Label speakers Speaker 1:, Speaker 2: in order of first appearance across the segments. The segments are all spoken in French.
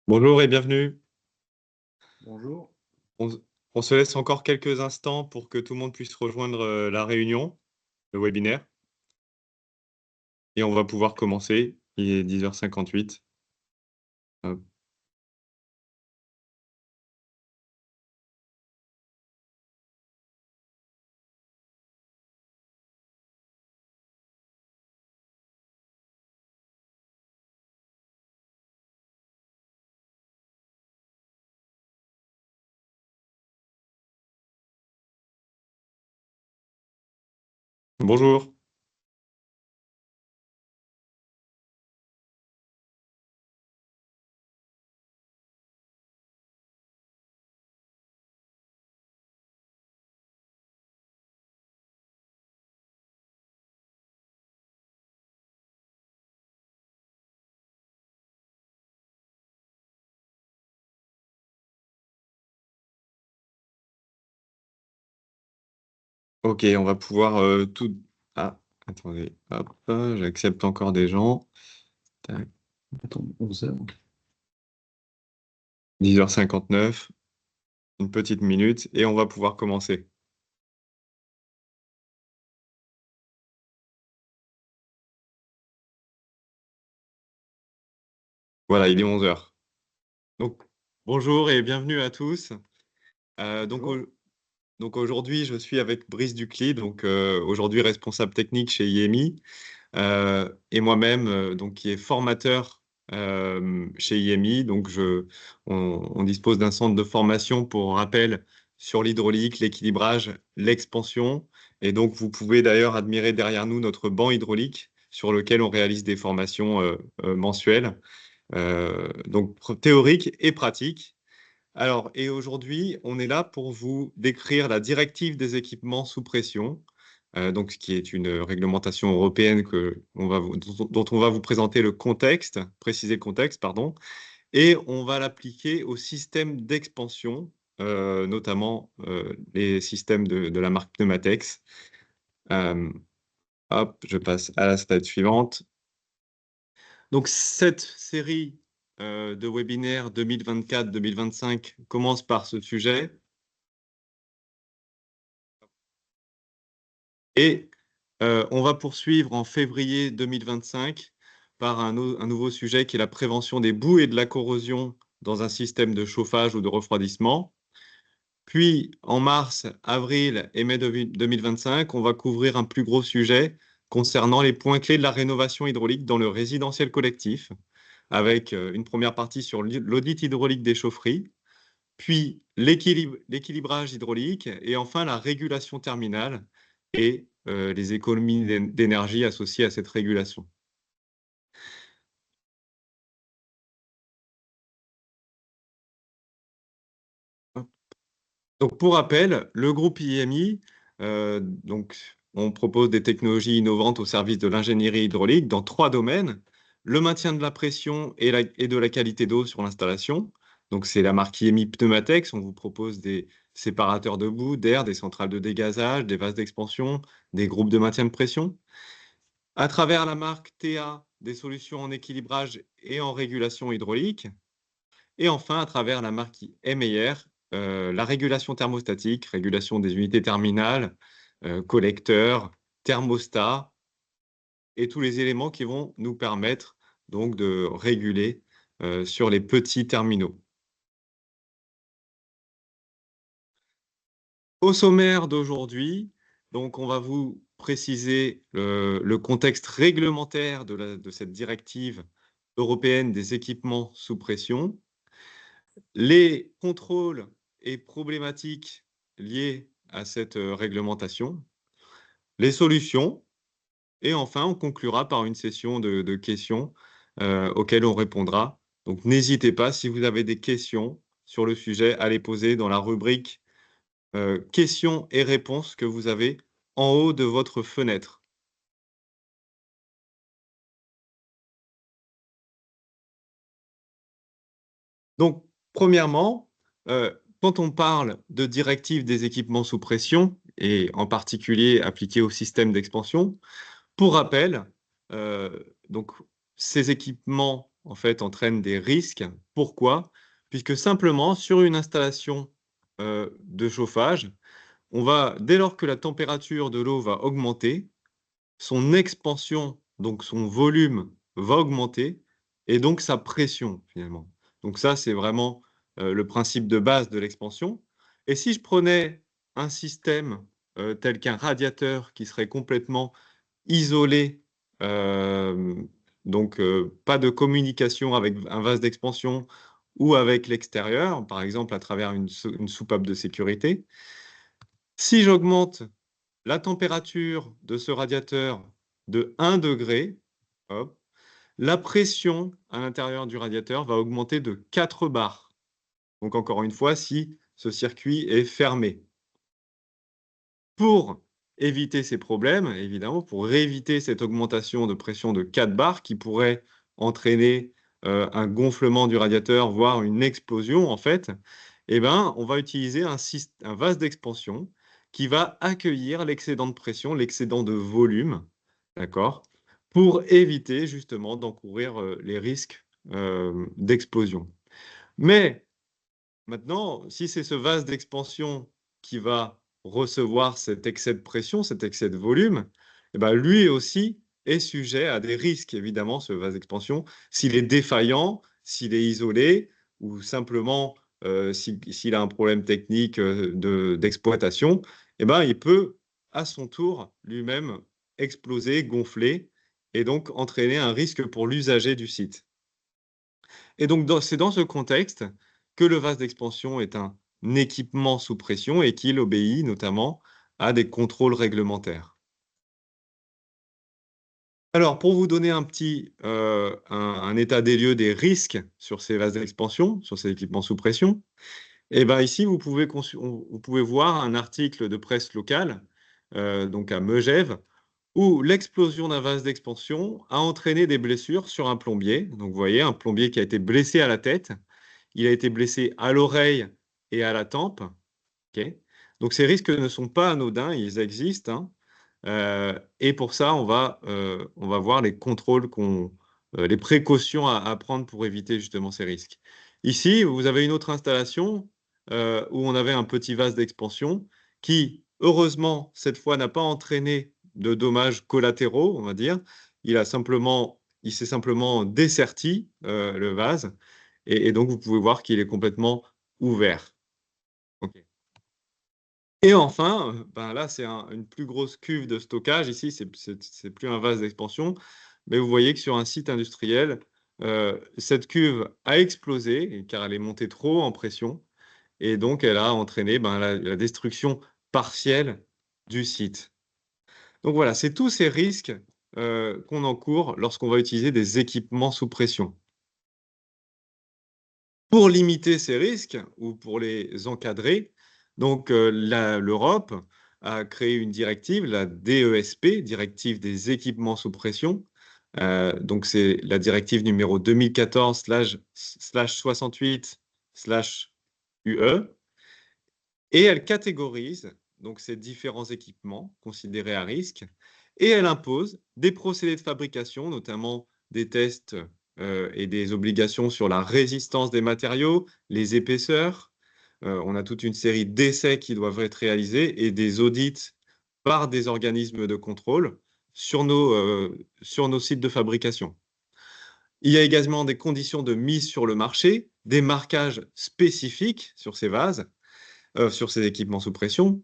Speaker 1: Bonjour et bienvenue.
Speaker 2: Bonjour.
Speaker 1: On, s- on se laisse encore quelques instants pour que tout le monde puisse rejoindre la réunion, le webinaire, et on va pouvoir commencer. Il est 10h58. Hop. Bonjour. Ok, on va pouvoir tout. Ah, attendez. Hop, j'accepte encore des gens. Tac.
Speaker 2: Attends, 11h.
Speaker 1: 10h59, une petite minute, et on va pouvoir commencer. Voilà, il est 11h. Donc, bonjour et bienvenue à tous. Euh, donc,
Speaker 2: Bonjour.
Speaker 1: au- donc aujourd'hui, je suis avec Brice Ducly, donc aujourd'hui responsable technique chez IMI. Et moi-même, donc, qui est formateur chez IMI. Donc, on dispose d'un centre de formation, pour rappel, sur l'hydraulique, l'équilibrage, l'expansion. Et donc, vous pouvez d'ailleurs admirer derrière nous notre banc hydraulique sur lequel on réalise des formations mensuelles, donc théoriques et pratiques. Alors, et aujourd'hui, on est là pour vous décrire la directive des équipements sous pression, donc, ce qui est une réglementation européenne dont on va vous présenter le contexte, préciser le contexte, pardon, et on va l'appliquer au système d'expansion, notamment les systèmes de la marque Pneumatex. Euh, Hop, je passe à la slide suivante. Donc, cette série de webinaires 2024-2025 commence par ce sujet. Et on va poursuivre en février 2025 par un nouveau sujet qui est la prévention des boues et de la corrosion dans un système de chauffage ou de refroidissement. Puis en mars, avril et mai 2025, on va couvrir un plus gros sujet concernant les points clés de la rénovation hydraulique dans le résidentiel collectif, avec une première partie sur l'audit hydraulique des chaufferies, puis l'équilibrage hydraulique, et enfin la régulation terminale et les économies d'énergie associées à cette régulation. Donc, pour rappel, le groupe IMI, donc, on propose des technologies innovantes au service de l'ingénierie hydraulique dans 3 domaines: le maintien de la pression et de la qualité d'eau sur l'installation. Donc, c'est la marque IMI Pneumatex. On vous propose des séparateurs de boue, d'air, des centrales de dégazage, des vases d'expansion, des groupes de maintien de pression. À travers la marque TA, des solutions en équilibrage et en régulation hydraulique. Et enfin, à travers la marque Meyer, la régulation thermostatique, régulation des unités terminales, collecteurs, thermostats, et tous les éléments qui vont nous permettre donc de réguler sur les petits terminaux. Au sommaire d'aujourd'hui, donc on va vous préciser le contexte réglementaire de cette directive européenne des équipements sous pression, les contrôles et problématiques liées à cette réglementation, les solutions, et enfin, on conclura par une session de questions auxquelles on répondra. Donc, n'hésitez pas, si vous avez des questions sur le sujet, à les poser dans la rubrique questions et réponses que vous avez en haut de votre fenêtre. Donc, premièrement, quand on parle de directive des équipements sous pression, et en particulier appliquée au système d'expansion, pour rappel, donc, ces équipements en fait, entraîne des risques. Pourquoi? Puisque simplement, sur une installation de chauffage, dès lors que la température de l'eau va augmenter, son expansion, donc son volume, va augmenter, et donc sa pression, finalement. Donc ça, c'est vraiment le principe de base de l'expansion. Et si je prenais un système tel qu'un radiateur qui serait complètement isolé, euh, donc pas de communication avec un vase d'expansion ou avec l'extérieur, par exemple à travers une soupape de sécurité, si j'augmente la température de ce radiateur de 1 degré, hop, la pression à l'intérieur du radiateur va augmenter de 4 bars. Donc encore une fois, si ce circuit est fermé. Pour éviter ces problèmes, évidemment, pour éviter cette augmentation de pression de 4 bars qui pourrait entraîner un gonflement du radiateur, voire une explosion, en fait, eh ben, on va utiliser un vase d'expansion qui va accueillir l'excédent de pression, l'excédent de volume, d'accord, pour éviter justement d'encourir les risques d'explosion. Mais maintenant, si c'est ce vase d'expansion qui va recevoir cet excès de pression, cet excès de volume, eh ben, lui aussi est sujet à des risques, évidemment, ce vase d'expansion, s'il est défaillant, s'il est isolé, ou simplement s'il a un problème technique d'exploitation, eh ben, il peut à son tour lui-même exploser, gonfler, et donc entraîner un risque pour l'usager du site. Et donc, c'est dans ce contexte que le vase d'expansion est un équipement sous pression et qu'il obéit notamment à des contrôles réglementaires. Alors, pour vous donner un état des lieux des risques sur ces vases d'expansion, sur ces équipements sous pression, eh ben ici, vous pouvez voir un article de presse locale, donc à Megève, où l'explosion d'un vase d'expansion a entraîné des blessures sur un plombier. Donc, vous voyez, un plombier qui a été blessé à la tête. Il a été blessé à l'oreille et à la tempe. Okay. Donc ces risques ne sont pas anodins, ils existent, hein. Et pour ça, on va voir les contrôles, les précautions à prendre pour éviter justement ces risques. Ici, vous avez une autre installation où on avait un petit vase d'expansion qui, heureusement, cette fois n'a pas entraîné de dommages collatéraux, on va dire. Il s'est simplement desserti le vase et donc vous pouvez voir qu'il est complètement ouvert. Okay. Et enfin, ben là, c'est une plus grosse cuve de stockage. Ici, c'est plus un vase d'expansion, mais vous voyez que sur un site industriel, cette cuve a explosé car elle est montée trop en pression et donc elle a entraîné la destruction partielle du site. Donc voilà, c'est tous ces risques qu'on encourt lorsqu'on va utiliser des équipements sous pression. Pour limiter ces risques ou pour les encadrer, donc l'Europe a créé une directive, la DESP, directive des équipements sous pression. Donc c'est la directive numéro 2014/68/UE et elle catégorise donc ces différents équipements considérés à risque et elle impose des procédés de fabrication, notamment des tests et des obligations sur la résistance des matériaux, les épaisseurs. On a toute une série d'essais qui doivent être réalisés et des audits par des organismes de contrôle sur nos sites de fabrication. Il y a également des conditions de mise sur le marché, des marquages spécifiques sur ces vases, sur ces équipements sous pression.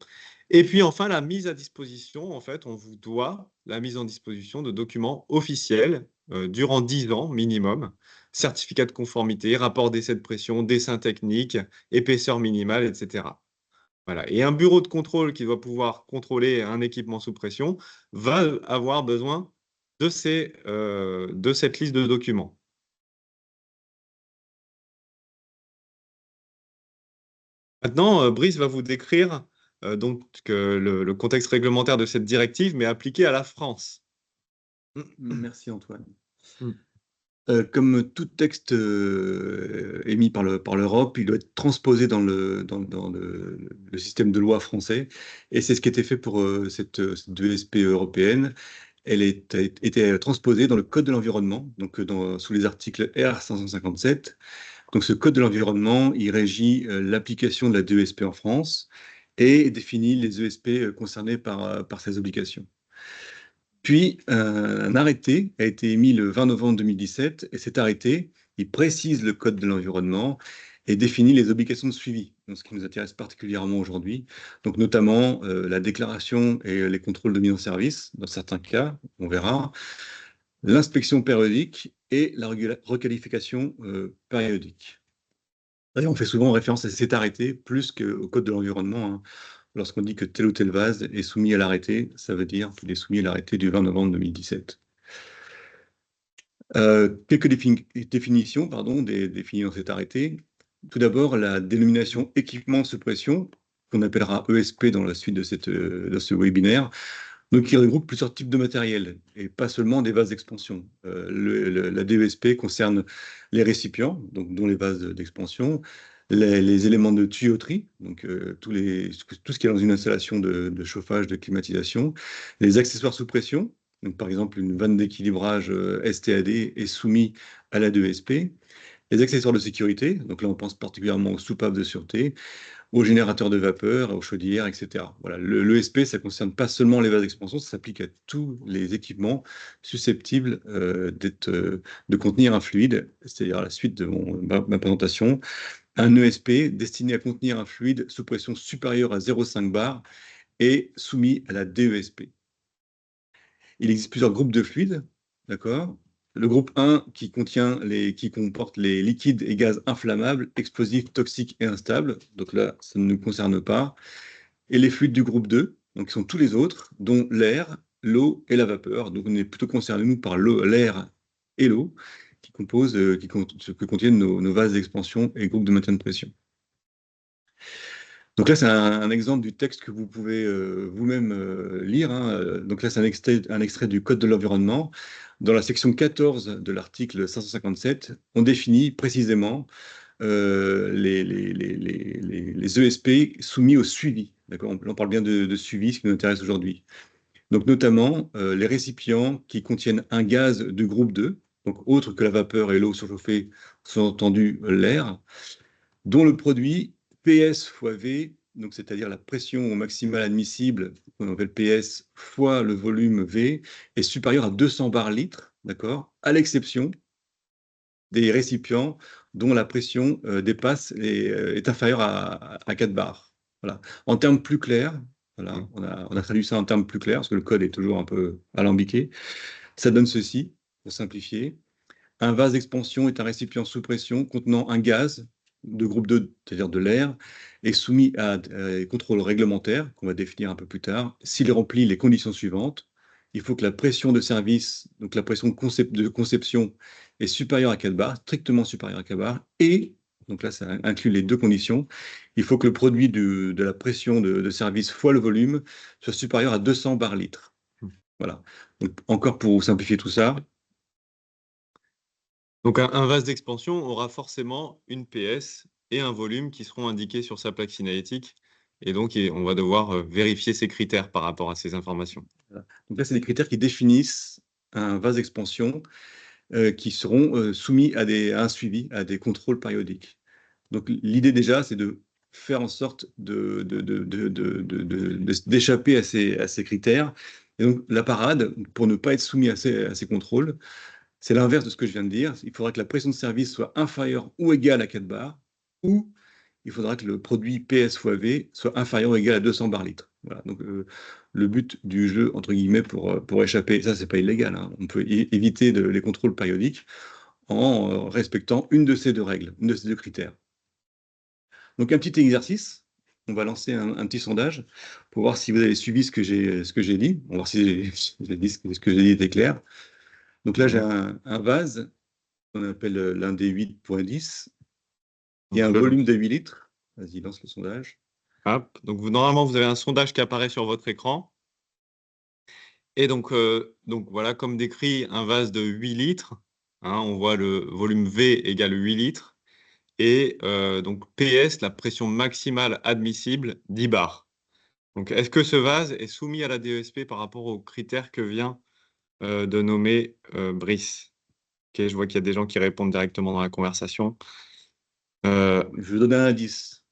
Speaker 1: Et puis enfin, la mise à disposition, en fait, on vous doit la mise en disposition de documents officiels durant 10 ans minimum, certificat de conformité, rapport d'essai de pression, dessin technique, épaisseur minimale, etc. Voilà. Et un bureau de contrôle qui doit pouvoir contrôler un équipement sous pression va avoir besoin de cette liste de documents. Maintenant, Brice va vous décrire donc le contexte réglementaire de cette directive, mais appliqué à la France.
Speaker 2: Merci Antoine.
Speaker 1: Mm.
Speaker 2: Comme tout texte émis par l'Europe, il doit être transposé dans le système de loi français. Et c'est ce qui a été fait pour cette ESP européenne. a été transposée dans le Code de l'environnement, donc sous les articles R557. Donc ce Code de l'environnement, il régit l'application de la DESP en France et définit les ESP concernés par ces obligations. Puis, un arrêté a été émis le 20 novembre 2017, et cet arrêté, il précise le Code de l'environnement et définit les obligations de suivi, donc ce qui nous intéresse particulièrement aujourd'hui, donc notamment la déclaration et les contrôles de mise en service, dans certains cas, on verra, l'inspection périodique et la requalification périodique. D'ailleurs, on fait souvent référence à cet arrêté plus qu'au Code de l'environnement, hein. Lorsqu'on dit que tel ou tel vase est soumis à l'arrêté, ça veut dire qu'il est soumis à l'arrêté du 20 novembre 2017. Quelques définitions définies dans cet arrêté. Tout d'abord, la dénomination équipement sous pression, qu'on appellera ESP dans la suite de ce webinaire, donc qui regroupe plusieurs types de matériel et pas seulement des vases d'expansion. La DESP concerne les récipients, donc dont les vases d'expansion, les éléments de tuyauterie, donc tout ce qui est dans une installation de chauffage, de climatisation, les accessoires sous pression, donc par exemple une vanne d'équilibrage STAD est soumise à la DESP, les accessoires de sécurité, donc là on pense particulièrement aux soupapes de sûreté, aux générateurs de vapeur, aux chaudières, etc. Voilà, l'ESP, ça ne concerne pas seulement les vases d'expansion, ça s'applique à tous les équipements susceptibles de contenir un fluide, c'est-à-dire à la suite de ma présentation, un ESP destiné à contenir un fluide sous pression supérieure à 0,5 bar est soumis à la DESP. Il existe plusieurs groupes de fluides, d'accord? Le groupe 1 qui comporte les liquides et gaz inflammables, explosifs, toxiques et instables. Donc là, ça ne nous concerne pas. Et les fluides du groupe 2, donc qui sont tous les autres, dont l'air, l'eau et la vapeur. Donc on est plutôt concerné, nous, par l'air et l'eau, ce que contiennent nos vases d'expansion et groupes de maintien de pression. Donc là, c'est un exemple du texte que vous pouvez vous-même lire, hein. Donc là, c'est un extrait du Code de l'environnement. Dans la section 14 de l'article 557, on définit précisément les ESP soumis au suivi. D'accord, on parle bien de suivi, ce qui nous intéresse aujourd'hui. Donc notamment les récipients qui contiennent un gaz de groupe 2, donc autre que la vapeur et l'eau surchauffée, sont entendu l'air, dont le produit PS fois V, donc c'est-à-dire la pression maximale admissible, qu'on appelle PS, fois le volume V, est supérieur à 200 bar litres, d'accord, à l'exception des récipients dont la pression est inférieure à 4 bars. Voilà. En termes plus clairs, voilà, on a traduit ça en termes plus clairs, parce que le code est toujours un peu alambiqué, ça donne ceci, pour simplifier. Un vase d'expansion est un récipient sous pression contenant un gaz de groupe 2, c'est-à-dire de l'air, et soumis à des contrôles réglementaires, qu'on va définir un peu plus tard. S'il remplit les conditions suivantes, il faut que la pression de service, donc la pression de conception, est supérieure à 4 bars, strictement supérieure à 4 bars, et, donc là ça inclut les deux conditions, il faut que le produit de la pression de service fois le volume soit supérieur à 200 bar litres. Voilà. Donc, encore pour simplifier tout ça,
Speaker 1: Donc un vase d'expansion aura forcément une PS et un volume qui seront indiqués sur sa plaque signalétique. Et donc, on va devoir vérifier ces critères par rapport à ces informations.
Speaker 2: voilà. Donc là, c'est des critères qui définissent un vase d'expansion qui seront soumis à un suivi, à des contrôles périodiques. Donc l'idée déjà, c'est de faire en sorte d'échapper à ces critères. Et donc la parade, pour ne pas être soumis à ces contrôles, c'est l'inverse de ce que je viens de dire. Il faudra que la pression de service soit inférieure ou égale à 4 bars, ou il faudra que le produit PS fois V soit inférieur ou égal à 200 bar litres. Voilà. Donc, le but du jeu, entre guillemets, pour échapper, ça, c'est pas illégal, hein. On peut éviter les contrôles périodiques en respectant une de ces deux règles, une de ces deux critères. Donc, un petit exercice. On va lancer un petit sondage pour voir si vous avez suivi ce que j'ai dit. On va voir si ce que j'ai dit était clair. Donc là, j'ai un vase qu'on appelle l'Indé 8.10. Il y a un volume de 8 litres. Vas-y, lance le sondage.
Speaker 1: Hop. Donc, normalement, vous avez un sondage qui apparaît sur votre écran. Et donc voilà, comme décrit, un vase de 8 litres. Hein, on voit le volume V égale 8 litres. Et donc PS, la pression maximale admissible, 10 bars. Donc, est-ce que ce vase est soumis à la DESP par rapport aux critères que vient de nommer Brice. Ok, je vois qu'il y a des gens qui répondent directement dans la conversation.
Speaker 2: Je vais donner un indice.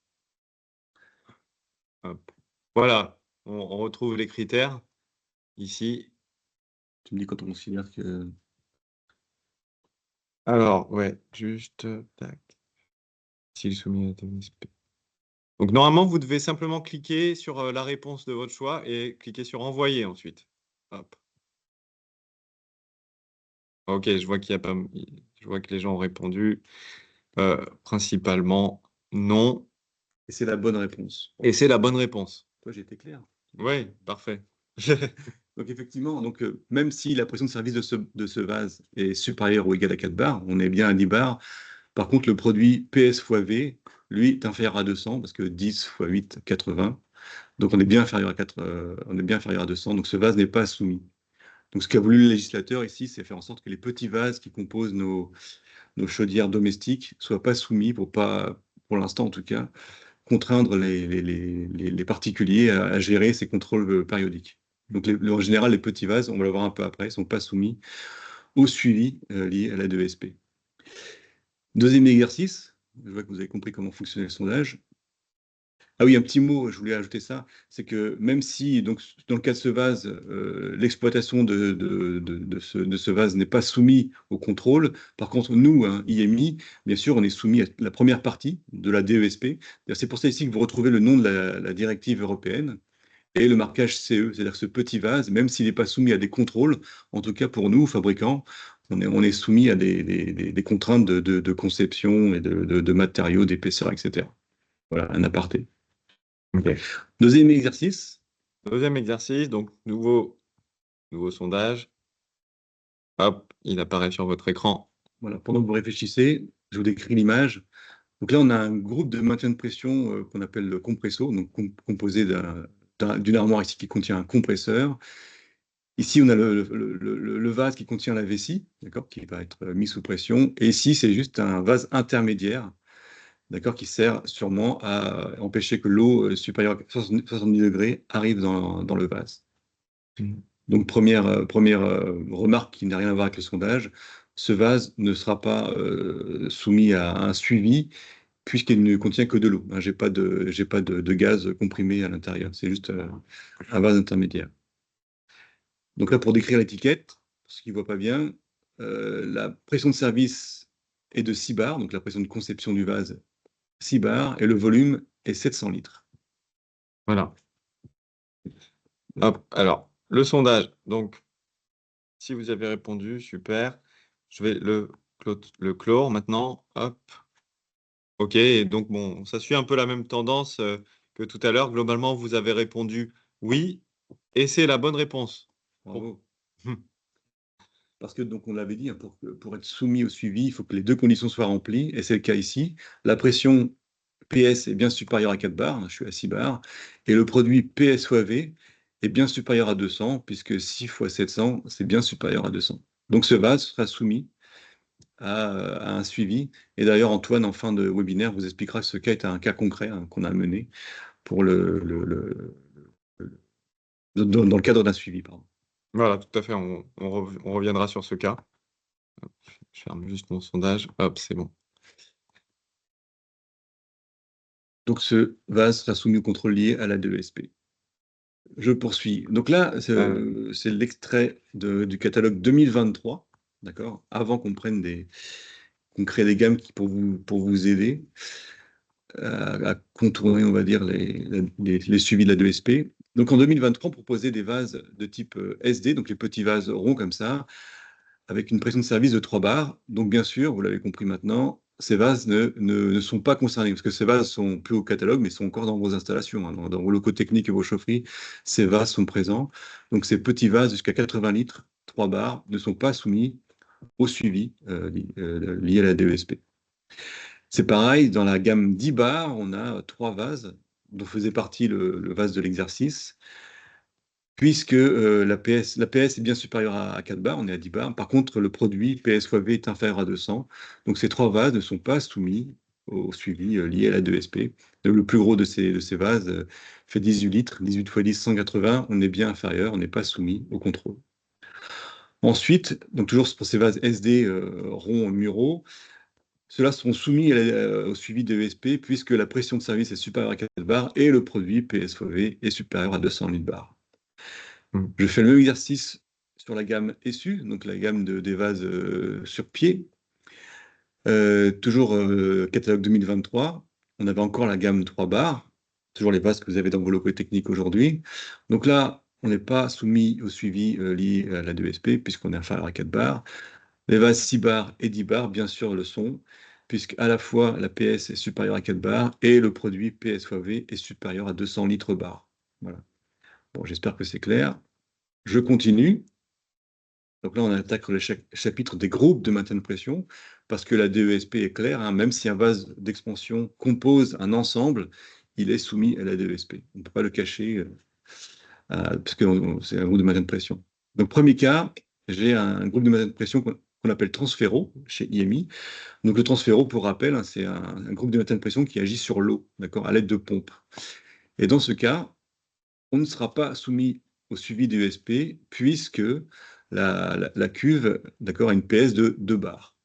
Speaker 1: Hop. Voilà, on retrouve les critères ici.
Speaker 2: Tu me dis quand on considère que...
Speaker 1: Alors, ouais, juste, tac, s'il est soumis à la TMSP. Donc, normalement, vous devez simplement cliquer sur la réponse de votre choix et cliquer sur envoyer ensuite. Hop. Ok, je vois qu'il y a pas, je vois que les gens ont répondu principalement non.
Speaker 2: Et c'est la bonne réponse.
Speaker 1: Et c'est la bonne réponse.
Speaker 2: Toi, j'ai été clair.
Speaker 1: Oui, parfait.
Speaker 2: Donc effectivement, même si la pression de service de ce vase est supérieure ou égale à 4 bars, on est bien à 10 bars. Par contre, le produit PS fois V, lui, est inférieur à 200 parce que 10 fois 8, 80. Donc on est bien inférieur à 4, on est bien inférieur à 200. Donc ce vase n'est pas soumis. Donc ce qu'a voulu le législateur ici, c'est faire en sorte que les petits vases qui composent nos chaudières domestiques soient pas soumis pour pas, pour l'instant en tout cas, contraindre les particuliers à gérer ces contrôles périodiques. Donc, en général, les petits vases, on va le voir un peu après, ne sont pas soumis au suivi lié à la 2SP. Deuxième exercice, je vois que vous avez compris comment fonctionnait le sondage. Ah oui, un petit mot, je voulais ajouter ça, c'est que même si, donc, dans le cas de ce vase, l'exploitation de ce vase n'est pas soumise au contrôle, par contre, nous, hein, IMI, bien sûr, on est soumis à la première partie de la DESP. C'est pour ça ici que vous retrouvez le nom de la directive européenne et le marquage CE, c'est-à-dire que ce petit vase, même s'il n'est pas soumis à des contrôles, en tout cas pour nous, fabricants, on est soumis à des contraintes de conception et de matériaux, d'épaisseur, etc. Voilà, un aparté.
Speaker 1: Ok.
Speaker 2: Deuxième exercice.
Speaker 1: Deuxième exercice, donc nouveau sondage. Hop, il apparaît sur votre écran.
Speaker 2: Voilà, pendant que vous réfléchissez, je vous décris l'image. Donc là, on a un groupe de maintien de pression qu'on appelle le compresso, donc composé d'une armoire ici qui contient un compresseur. Ici, on a le vase qui contient la vessie, d'accord, qui va être mis sous pression. Et ici, c'est juste un vase intermédiaire, d'accord, qui sert sûrement à empêcher que l'eau supérieure à 70 degrés arrive dans le vase. Donc, première remarque qui n'a rien à voir avec le sondage, ce vase ne sera pas soumis à un suivi puisqu'il ne contient que de l'eau. Hein, j'ai pas de gaz comprimé à l'intérieur. C'est juste un vase intermédiaire. Donc là, pour décrire l'étiquette, pour ceux qui ne voient pas bien, la pression de service est de 6 bars, donc la pression de conception du vase, 6 bars, et le volume est 700 litres.
Speaker 1: Voilà. Hop, alors, le sondage. Donc, si vous avez répondu, super. Je vais le clore maintenant. Hop. OK, et donc, bon, ça suit un peu la même tendance que tout à l'heure. Globalement, vous avez répondu oui, et c'est la bonne réponse.
Speaker 2: Bravo.
Speaker 1: Hum,
Speaker 2: Parce que, donc, on l'avait dit, hein, pour être soumis au suivi, il faut que les deux conditions soient remplies, et c'est le cas ici. La pression PS est bien supérieure à 4 bars, hein, je suis à 6 bars, et le produit PS fois V est bien supérieur à 200, puisque 6 fois 700, c'est bien supérieur à 200. Donc ce vase sera soumis à un suivi. Et d'ailleurs, Antoine, en fin de webinaire, vous expliquera que ce cas est un cas concret hein, qu'on a mené pour dans le cadre d'un suivi. Pardon.
Speaker 1: Voilà, tout à fait. On reviendra sur ce cas. Hop, je ferme juste mon sondage. Hop, c'est bon.
Speaker 2: Donc ce vase sera soumis au contrôle lié à la DESP. Je poursuis. Donc là, c'est l'extrait du catalogue 2023, d'accord, avant qu'on crée des gammes pour vous aider à contourner, on va dire, les suivis de la 2SP. Donc en 2023, on proposait des vases de type SD, donc les petits vases ronds comme ça, avec une pression de service de 3 bars. Donc bien sûr, vous l'avez compris maintenant, ces vases ne sont pas concernés, parce que ces vases sont plus au catalogue, mais sont encore dans vos installations, hein, dans vos locaux techniques et vos chaufferies, ces vases sont présents. Donc ces petits vases jusqu'à 80 litres, 3 bars, ne sont pas soumis au suivi lié à la DESP. C'est pareil, dans la gamme 10 bars, on a 3 vases, dont faisait partie le vase de l'exercice, puisque la PS est bien supérieure à 4 bars, on est à 10 bars. Par contre, le produit PS fois V est inférieur à 200. Donc ces 3 vases ne sont pas soumis au suivi lié à la 2SP. Le plus gros de ces vases fait 18 litres, 18 fois 10, 180. On est bien inférieur, on n'est pas soumis au contrôle. Ensuite, donc toujours pour ces vases SD ronds muraux, ceux-là seront soumis au suivi de ESP puisque la pression de service est supérieure à 4 bars et le produit PSVV est supérieur à 200 litres bar.
Speaker 1: Mm.
Speaker 2: Je fais le même exercice sur la gamme SU, donc la gamme des vases sur pied. Toujours catalogue 2023, on avait encore la gamme 3 bars, toujours les vases que vous avez dans vos locaux techniques aujourd'hui. Donc là, on n'est pas soumis au suivi lié à la 2SP puisqu'on est inférieur à 4 bars. Les vases 6 bars et 10 bars, bien sûr, le sont, puisque à la fois la PS est supérieure à 4 bars et le produit PSVV est supérieur à 200 litres bar. Voilà. Bon, j'espère que c'est clair. Je continue. Donc là, on attaque le chapitre des groupes de maintien de pression, parce que la DESP est claire, hein, même si un vase d'expansion compose un ensemble, il est soumis à la DESP. On ne peut pas le cacher, parce que c'est un groupe de maintien de pression. Donc, premier cas, j'ai un groupe de maintien de pression qu'on appelle transféro chez IMI. Donc, le transféro, pour rappel, hein, c'est un groupe de maintien de pression qui agit sur l'eau, d'accord, à l'aide de pompes. Et dans ce cas, on ne sera pas soumis au suivi des ESP puisque la cuve, d'accord, a une PS de 2 bars.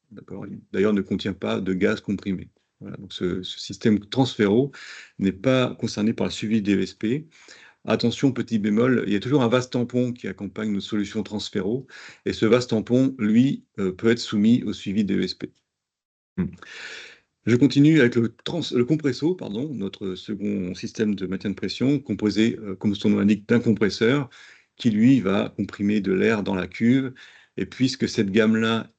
Speaker 2: D'ailleurs, ne contient pas de gaz comprimé. Voilà, donc ce système transféro n'est pas concerné par le suivi des ESP. Attention, petit bémol, il y a toujours un vase tampon qui accompagne nos solutions transféro, et ce vase tampon, lui, peut être soumis au suivi des ESP.
Speaker 1: Mm.
Speaker 2: Je continue avec le compresso, pardon, notre second système de maintien de pression, composé, comme son nom l'indique, d'un compresseur qui, lui, va comprimer de l'air dans la cuve. Et puisque cette gamme-là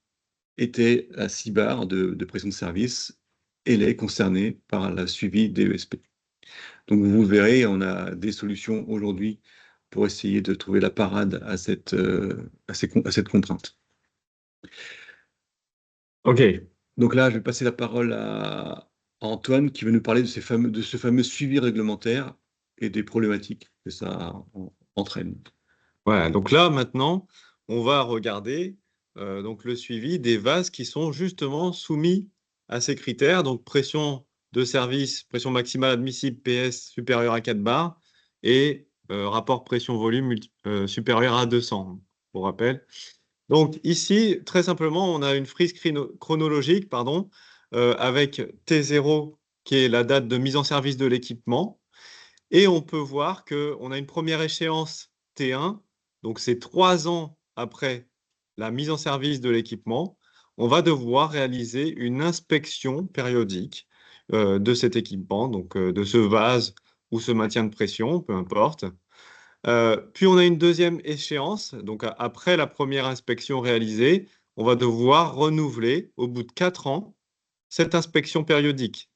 Speaker 2: était à 6 bars de pression de service, elle est concernée par la suivi des ESP. Donc, vous verrez, on a des solutions aujourd'hui pour essayer de trouver la parade à cette contrainte.
Speaker 1: OK.
Speaker 2: Donc là, je vais passer la parole à Antoine qui va nous parler de ce fameux suivi réglementaire et des problématiques que ça entraîne.
Speaker 1: Voilà, donc là, maintenant, on va regarder donc le suivi des vases qui sont justement soumis à ces critères. Donc, pression de service, pression maximale admissible PS supérieure à 4 bars et rapport pression-volume supérieur à 200, pour rappel. Donc, ici, très simplement, on a une frise chronologique, pardon, avec T0 qui est la date de mise en service de l'équipement. Et on peut voir qu'on a une première échéance T1, donc c'est 3 ans après la mise en service de l'équipement. On va devoir réaliser une inspection périodique de cet équipement, donc de ce vase ou ce maintien de pression, peu importe. Puis on a une deuxième échéance, donc après la première inspection réalisée, on va devoir renouveler au bout de 4 ans cette inspection périodique.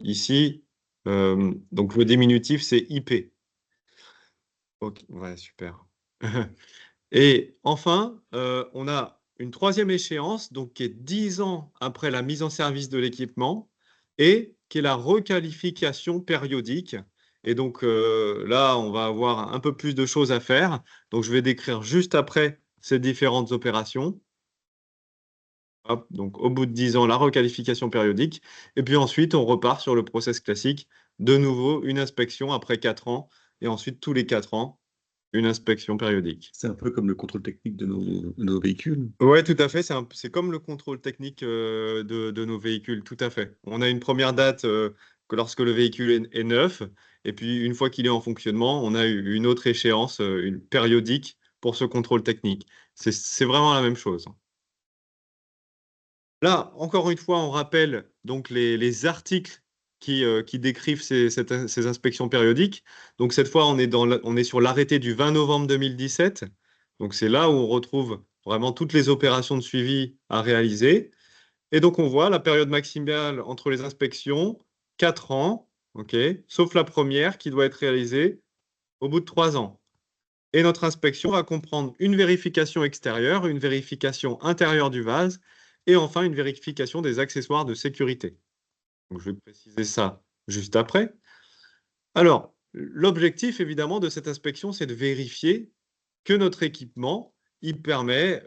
Speaker 1: Ici, donc le diminutif, c'est IP. Ok, ouais, super. Et enfin, on a une troisième échéance, donc qui est 10 ans après la mise en service de l'équipement, et qui est la requalification périodique. Et donc là, on va avoir un peu plus de choses à faire. Donc je vais décrire juste après ces différentes opérations. Hop, donc au bout de 10 ans, la requalification périodique. Et puis ensuite, on repart sur le process classique. De nouveau, une inspection après 4 ans. Et ensuite, tous les 4 ans, une inspection périodique.
Speaker 2: C'est un peu comme le contrôle technique de nos véhicules.
Speaker 1: Ouais, tout à fait. C'est comme le contrôle technique de nos véhicules, tout à fait. On a une première date que lorsque le véhicule est neuf. Et puis, une fois qu'il est en fonctionnement, on a une autre échéance, une périodique pour ce contrôle technique. C'est vraiment la même chose. Là, encore une fois, on rappelle donc les articles qui décrivent ces inspections périodiques. Donc cette fois, on est sur l'arrêté du 20 novembre 2017. Donc c'est là où on retrouve vraiment toutes les opérations de suivi à réaliser. Et donc on voit la période maximale entre les inspections, 4 ans, ok, sauf la première qui doit être réalisée au bout de 3 ans. Et notre inspection va comprendre une vérification extérieure, une vérification intérieure du vase et enfin une vérification des accessoires de sécurité. Donc, je vais préciser ça juste après. Alors, l'objectif évidemment de cette inspection, c'est de vérifier que notre équipement, il permet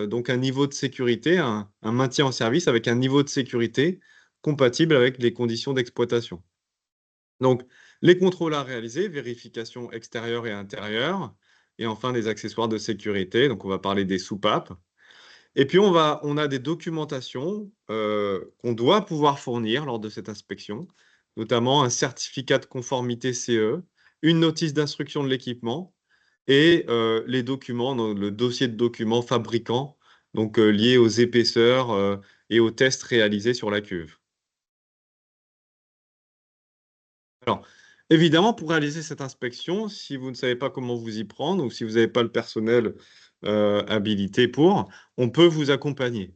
Speaker 1: donc un niveau de sécurité, un maintien en service avec un niveau de sécurité compatible avec les conditions d'exploitation. Donc, les contrôles à réaliser, vérification extérieure et intérieure. et enfin des accessoires de sécurité. Donc, on va parler des soupapes. Et puis, on a des documentations qu'on doit pouvoir fournir lors de cette inspection, notamment un certificat de conformité CE, une notice d'instruction de l'équipement et les documents, le dossier de documents fabricants, donc liés aux épaisseurs et aux tests réalisés sur la cuve. Alors, évidemment, pour réaliser cette inspection, si vous ne savez pas comment vous y prendre ou si vous n'avez pas le personnel habilité pour, on peut vous accompagner.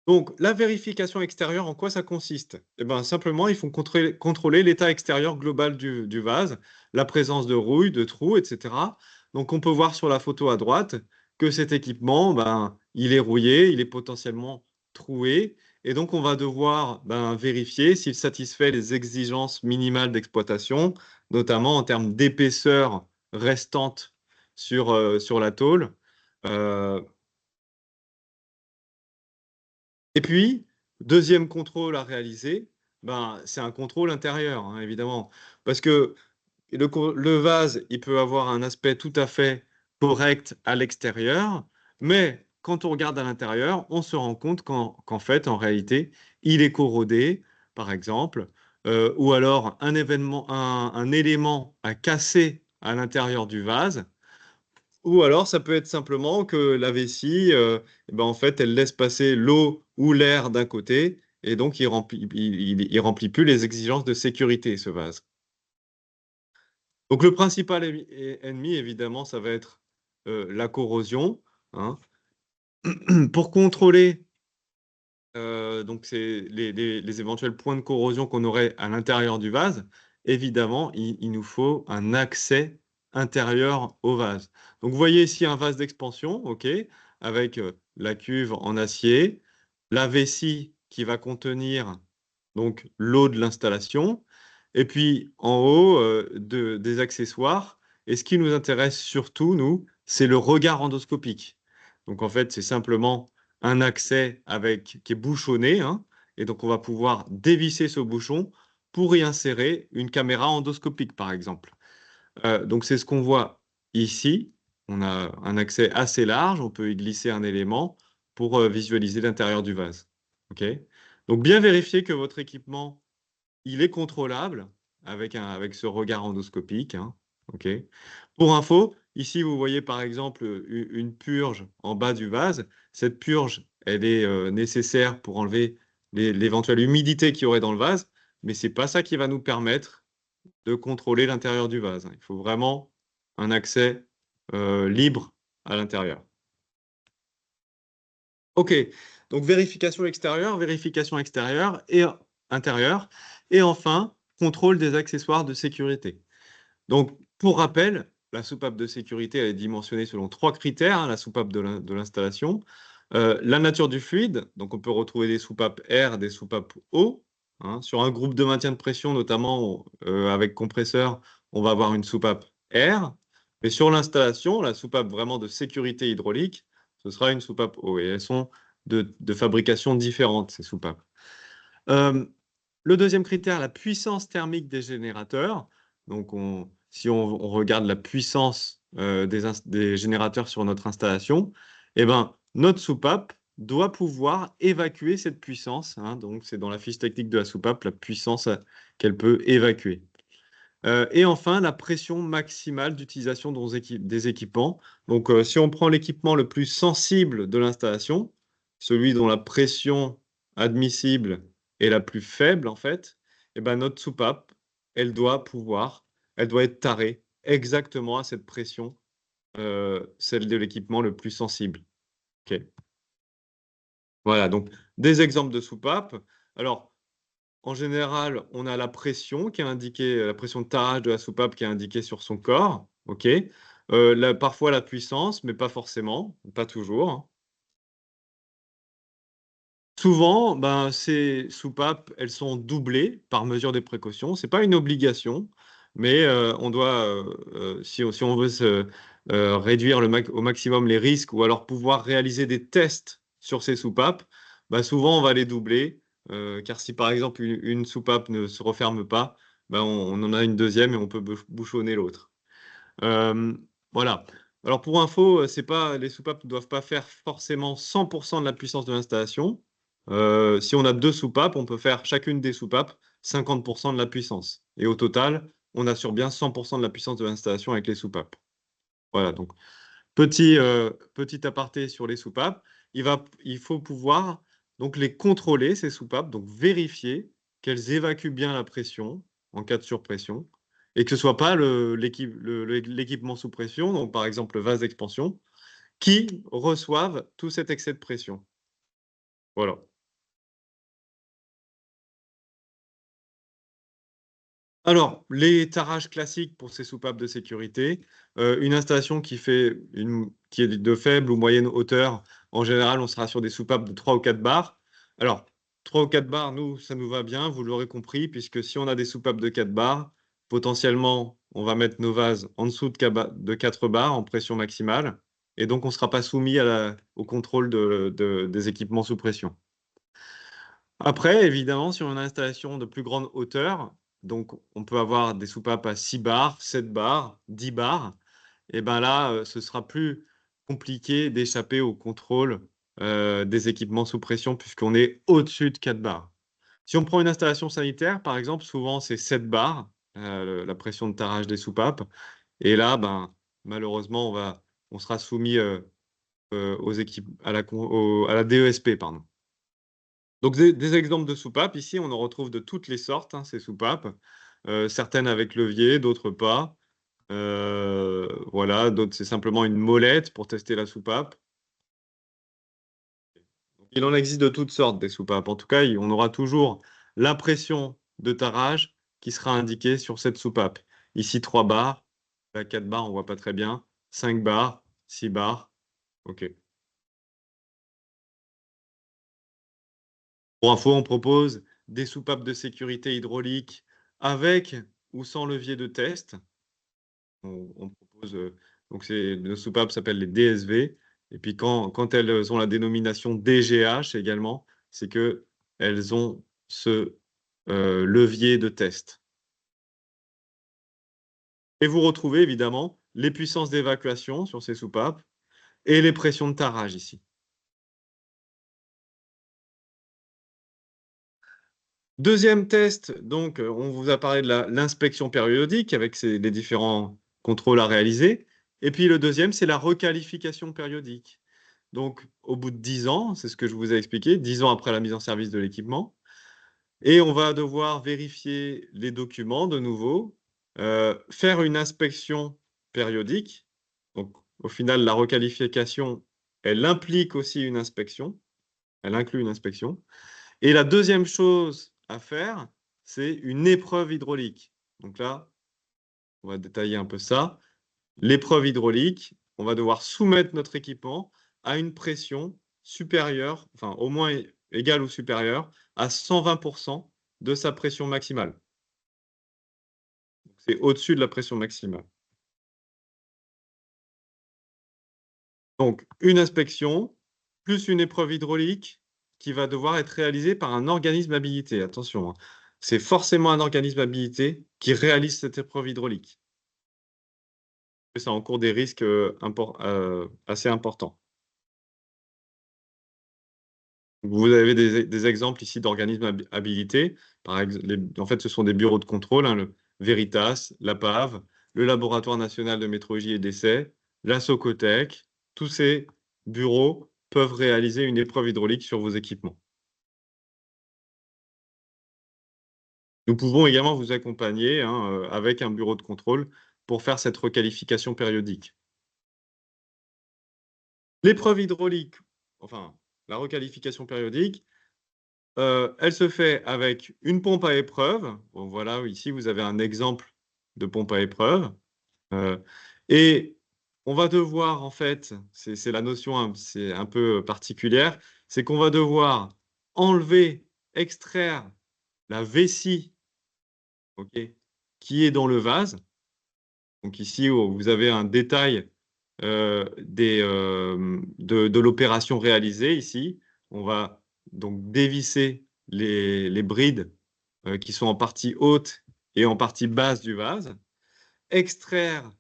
Speaker 1: Donc, la vérification extérieure, en quoi ça consiste? Eh ben, simplement, il faut contrôler l'état extérieur global du vase, la présence de rouille, de trous, etc. Donc, on peut voir sur la photo à droite que cet équipement, ben, il est rouillé, il est potentiellement troué. Et donc, on va devoir ben, vérifier s'il satisfait les exigences minimales d'exploitation, notamment en termes d'épaisseur restante sur la tôle. Euh, Et puis, deuxième contrôle à réaliser, ben, c'est un contrôle intérieur, hein, évidemment. Parce que le vase, il peut avoir un aspect tout à fait correct à l'extérieur, mais quand on regarde à l'intérieur, on se rend compte qu'en fait, en réalité, il est corrodé, par exemple, ou alors un élément a cassé à l'intérieur du vase, ou alors, ça peut être simplement que la vessie, eh ben, en fait, elle laisse passer l'eau ou l'air d'un côté, et donc il remplit plus les exigences de sécurité, ce vase. Donc, le principal ennemi, évidemment, ça va être la corrosion, hein. Pour contrôler donc les éventuels points de corrosion qu'on aurait à l'intérieur du vase, évidemment, il nous faut un accès intérieur au vase. Donc, vous voyez ici un vase d'expansion, OK, avec la cuve en acier, la vessie qui va contenir donc l'eau de l'installation, et puis en haut des accessoires. Et ce qui nous intéresse surtout, nous, c'est le regard endoscopique. Donc, en fait, c'est simplement un accès qui est bouchonné, hein, et donc on va pouvoir dévisser ce bouchon pour y insérer une caméra endoscopique, par exemple. Donc c'est ce qu'on voit ici. On a un accès assez large, on peut y glisser un élément pour visualiser l'intérieur du vase. OK? Donc bien vérifier que votre équipement, il est contrôlable avec ce regard endoscopique, hein. OK? Pour info, ici, vous voyez par exemple une purge en bas du vase. Cette purge, elle est nécessaire pour enlever l'éventuelle humidité qu'il y aurait dans le vase, mais c'est pas ça qui va nous permettre de contrôler l'intérieur du vase, hein. Il faut vraiment un accès libre à l'intérieur. OK, donc vérification extérieure et intérieure, et enfin, contrôle des accessoires de sécurité. Donc, pour rappel, la soupape de sécurité elle est dimensionnée selon trois critères, hein, la soupape de l'installation. La nature du fluide, donc on peut retrouver des soupapes air, des soupapes eau, hein. Sur un groupe de maintien de pression, notamment avec compresseur, on va avoir une soupape air. Mais sur l'installation, la soupape vraiment de sécurité hydraulique, ce sera une soupape eau. Et elles sont de fabrication différente, ces soupapes. Euh, le deuxième critère, la puissance thermique des générateurs. Donc, si on regarde la puissance des générateurs sur notre installation, eh ben, notre soupape doit pouvoir évacuer cette puissance, hein. Donc, c'est dans la fiche technique de la soupape, la puissance qu'elle peut évacuer. Et enfin, la pression maximale d'utilisation des équipements. Donc, si on prend l'équipement le plus sensible de l'installation, celui dont la pression admissible est la plus faible, en fait, eh ben, notre soupape, elle doit être tarée exactement à cette pression, celle de l'équipement le plus sensible. OK. Voilà, donc des exemples de soupapes. Alors, en général, on a la pression qui est indiquée, la pression de tarage de la soupape qui est indiquée sur son corps. OK. Parfois la puissance, mais pas forcément, pas toujours, hein. Souvent, ben, ces soupapes, elles sont doublées par mesure des précautions. C'est pas une obligation, mais on doit, si on veut réduire au maximum les risques ou alors pouvoir réaliser des tests sur ces soupapes, bah, souvent on va les doubler, car si par exemple une soupape ne se referme pas, ben, on en a une deuxième et on peut bouchonner l'autre. Voilà. Alors pour info, les soupapes ne doivent pas faire forcément 100% de la puissance de l'installation. Si on a 2 soupapes, on peut faire chacune des soupapes 50% de la puissance. Et au total, on assure bien 100% de la puissance de l'installation avec les soupapes. Voilà, donc petit aparté sur les soupapes. Il faut pouvoir donc les contrôler, ces soupapes, donc vérifier qu'elles évacuent bien la pression en cas de surpression et que ce ne soit pas l'équipement sous pression, donc par exemple le vase d'expansion, qui reçoive tout cet excès de pression. Voilà. Alors, les tarages classiques pour ces soupapes de sécurité, une installation qui est de faible ou moyenne hauteur, en général, on sera sur des soupapes de 3 ou 4 bars. Alors, 3 ou 4 bars, nous, ça nous va bien, vous l'aurez compris, puisque si on a des soupapes de 4 bars, potentiellement, on va mettre nos vases en dessous de 4 bars en pression maximale, et donc on ne sera pas soumis au contrôle des équipements sous pression. Après, évidemment, sur une installation de plus grande hauteur, donc on peut avoir des soupapes à 6 bars, 7 bars, 10 bars, et bien là, ce sera plus compliqué d'échapper au contrôle des équipements sous pression puisqu'on est au-dessus de 4 bars. Si on prend une installation sanitaire, par exemple, souvent c'est 7 bars, la pression de tarage des soupapes, et là, ben, malheureusement, on sera soumis à la DESP, pardon. Donc, des exemples de soupapes, ici, on en retrouve de toutes les sortes, hein, ces soupapes. Certaines avec levier, d'autres pas. Voilà, d'autres, c'est simplement une molette pour tester la soupape. Il en existe de toutes sortes, des soupapes. En tout cas, on aura toujours la pression de tarage qui sera indiquée sur cette soupape. Ici, 3 bars. Là, 4 bars, on voit pas très bien. 5 bars, 6 bars. OK. Pour info, on propose des soupapes de sécurité hydraulique avec ou sans levier de test. On propose, donc nos soupapes s'appellent les DSV. Et puis quand elles ont la dénomination DGH également, c'est qu'elles ont ce levier de test. Et vous retrouvez évidemment les puissances d'évacuation sur ces soupapes et les pressions de tarage ici. Deuxième test, donc, on vous a parlé de l'inspection périodique avec les différents contrôles à réaliser. Et puis le deuxième, c'est la requalification périodique. Donc, au bout de 10 ans, c'est ce que je vous ai expliqué, 10 ans après la mise en service de l'équipement, et on va devoir vérifier les documents de nouveau, faire une inspection périodique. Donc, au final, la requalification, elle implique aussi une inspection, elle inclut une inspection. Et la deuxième chose à faire, c'est une épreuve hydraulique. Donc là, on va détailler un peu ça. L'épreuve hydraulique, on va devoir soumettre notre équipement à une pression supérieure, enfin au moins égale ou supérieure à 120% de sa pression maximale. C'est au-dessus de la pression maximale. Donc, une inspection, plus une épreuve hydraulique qui va devoir être réalisée par un organisme habilité. Attention, hein. C'est forcément un organisme habilité qui réalise cette épreuve hydraulique. Ça encourt des risques assez importants. Vous avez des exemples ici d'organismes habilités. En fait, ce sont des bureaux de contrôle, hein, le Veritas, l'APAV, le Laboratoire national de métrologie et d'essai, la Socotec. Tous ces bureaux peuvent réaliser une épreuve hydraulique sur vos équipements. Nous pouvons également vous accompagner, hein, avec un bureau de contrôle pour faire cette requalification périodique. L'épreuve hydraulique, enfin la requalification périodique, elle se fait avec une pompe à épreuve. Bon, voilà, ici, vous avez un exemple de pompe à épreuve. Et on va devoir, en fait, c'est la notion, hein, c'est un peu particulière, c'est qu'on va devoir enlever, extraire la vessie, ok, qui est dans le vase. Donc ici, vous avez un détail de l'opération réalisée ici. On va donc dévisser les brides qui sont en partie haute et en partie basse du vase, extraire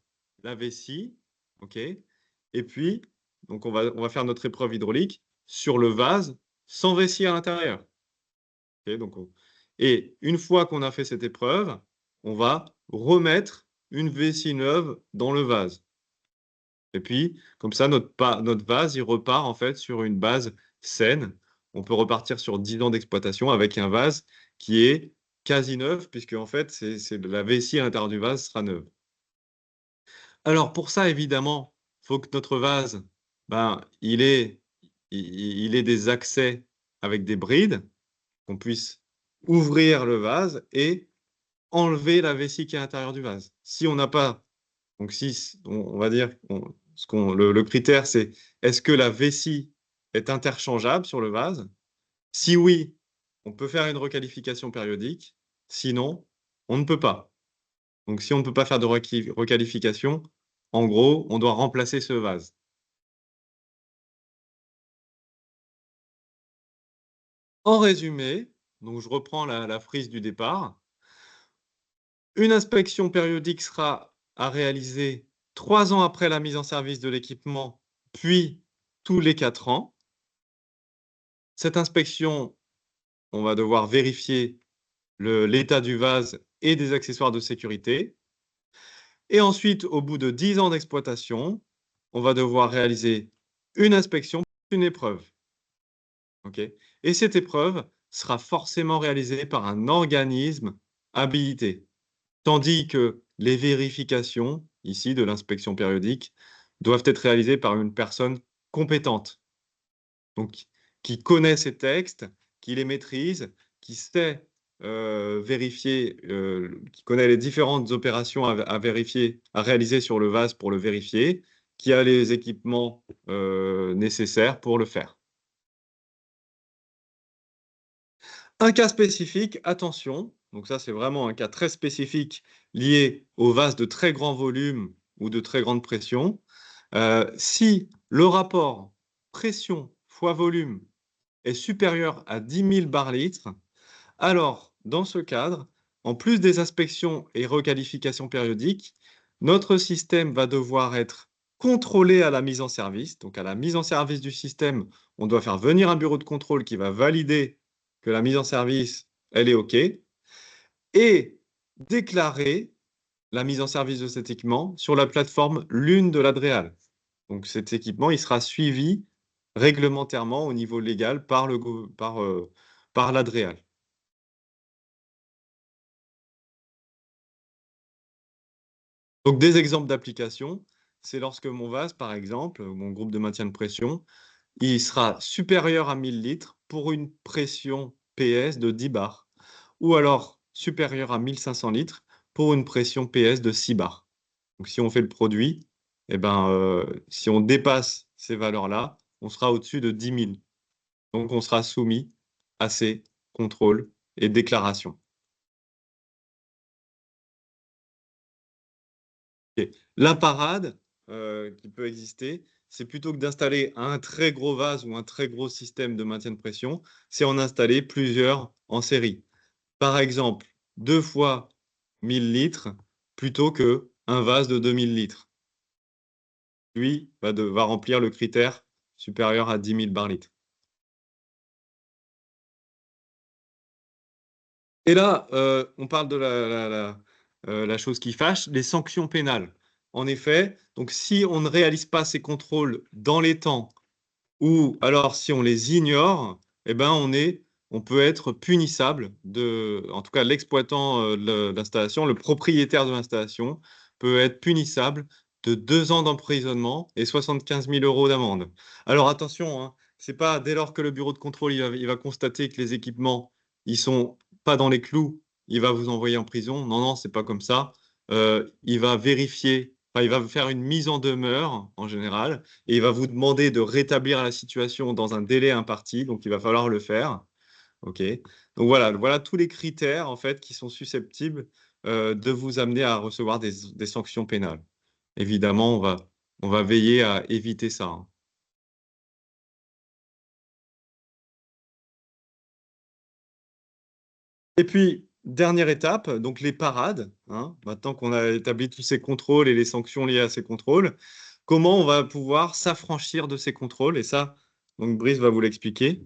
Speaker 1: la vessie, ok? Et puis, donc on va faire notre épreuve hydraulique sur le vase sans vessie à l'intérieur. Ok, et une fois qu'on a fait cette épreuve, on va remettre une vessie neuve dans le vase. Et puis, comme ça, notre vase, il repart en fait sur une base saine. On peut repartir sur 10 ans d'exploitation avec un vase qui est quasi neuf, puisque en fait, la vessie à l'intérieur du vase sera neuve. Alors pour ça, évidemment, il faut que notre vase, ben, il ait des accès avec des brides, qu'on puisse ouvrir le vase et enlever la vessie qui est à l'intérieur du vase. Si on n'a pas, donc si on va dire, le critère c'est est-ce que la vessie est interchangeable sur le vase? Si oui, on peut faire une requalification périodique. Sinon, on ne peut pas. Donc si on ne peut pas faire de requalification, en gros, on doit remplacer ce vase. En résumé, donc je reprends la frise du départ. Une inspection périodique sera à réaliser 3 ans après la mise en service de l'équipement, puis tous les 4 ans. Cette inspection, on va devoir vérifier l'état du vase et des accessoires de sécurité. Et ensuite, au bout de 10 ans d'exploitation, on va devoir réaliser une inspection, une épreuve. Okay, et cette épreuve sera forcément réalisée par un organisme habilité. Tandis que les vérifications, ici de l'inspection périodique, doivent être réalisées par une personne compétente, donc qui connaît ces textes, qui les maîtrise, qui sait vérifier, qui connaît les différentes opérations à vérifier, à réaliser sur le vase pour le vérifier, qui a les équipements nécessaires pour le faire. Un cas spécifique, attention, donc ça c'est vraiment un cas très spécifique lié au vase de très grand volume ou de très grande pression. Si le rapport pression fois volume est supérieur à 10 000 bar-litres, alors dans ce cadre, en plus des inspections et requalifications périodiques, notre système va devoir être contrôlé à la mise en service. Donc à la mise en service du système, on doit faire venir un bureau de contrôle qui va valider que la mise en service, elle est OK, et déclarer la mise en service de cet équipement sur la plateforme Lune de l'Adréal. Donc cet équipement, il sera suivi réglementairement au niveau légal par l'Adréal. Donc des exemples d'applications, c'est lorsque mon vase, par exemple, mon groupe de maintien de pression, il sera supérieur à 1000 litres pour une pression PS de 10 bars, ou alors supérieur à 1500 litres pour une pression PS de 6 bars. Donc si on fait le produit, eh ben, si on dépasse ces valeurs-là, on sera au-dessus de 10 000. Donc on sera soumis à ces contrôles et déclarations. Ok. La parade qui peut exister, c'est plutôt que d'installer un très gros vase ou un très gros système de maintien de pression, c'est en installer plusieurs en série. Par exemple, 2 fois 1000 litres plutôt que un vase de 2000 litres. Lui va remplir le critère supérieur à 10 000 bar-litres. Et là, on parle de la chose qui fâche, les sanctions pénales. En effet, donc si on ne réalise pas ces contrôles dans les temps, ou alors si on les ignore, eh ben on peut être punissable en tout cas l'exploitant de l'installation, le propriétaire de l'installation peut être punissable de 2 ans d'emprisonnement et 75 000 euros d'amende. Alors attention, hein, c'est pas dès lors que le bureau de contrôle il va constater que les équipements ils sont pas dans les clous, il va vous envoyer en prison. Non, non, c'est pas comme ça. Il va vérifier, enfin, il va faire une mise en demeure en général et il va vous demander de rétablir la situation dans un délai imparti, donc il va falloir le faire. OK. Donc voilà tous les critères en fait qui sont susceptibles de vous amener à recevoir des sanctions pénales. Évidemment, on va veiller à éviter ça, hein. Et puis, dernière étape, donc les parades, hein. Maintenant qu'on a établi tous ces contrôles et les sanctions liées à ces contrôles, comment on va pouvoir s'affranchir de ces contrôles? Et ça, donc Brice va vous l'expliquer.